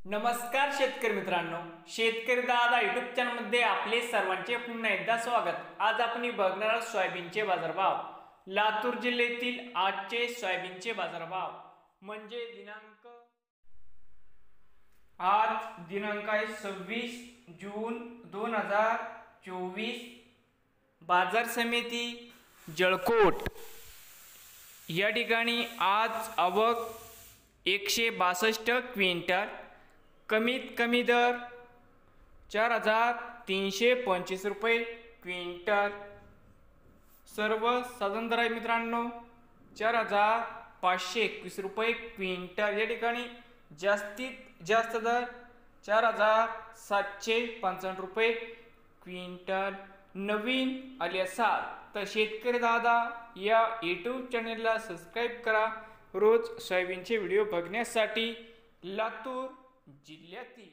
नमस्कार शेतकरी मित्रांनो, शेतकरी दादा युट्यूब चॅनलमध्ये आपले सर्वांचे पुन्हा एकदा स्वागत। आज आपण बघणार आहोत सोयाबीनचे बाजारभाव। लातूर जिल्ह्यातील आजचे सोयाबीनचे बाजारभाव म्हणजे दिनांक आहे 26 जून 2024। बाजार समिती जळकोट या ठिकाणी आज आवक 162 क्विंटल, कमीत कमी दर 4325 रुपये क्विंटल। सर्वसाधारण दर आहे मित्रांनो 4521 रुपये क्विंटल। या ठिकाणी जास्तीत जास्त दर 4755 रुपये क्विंटल। नवीन आले असाल तर शेतकरी दादा या यूट्यूब चॅनलला सबस्क्राईब करा रोज सोयाबीनचे व्हिडिओ बघण्यासाठी। लातूर जिल्ह्यातील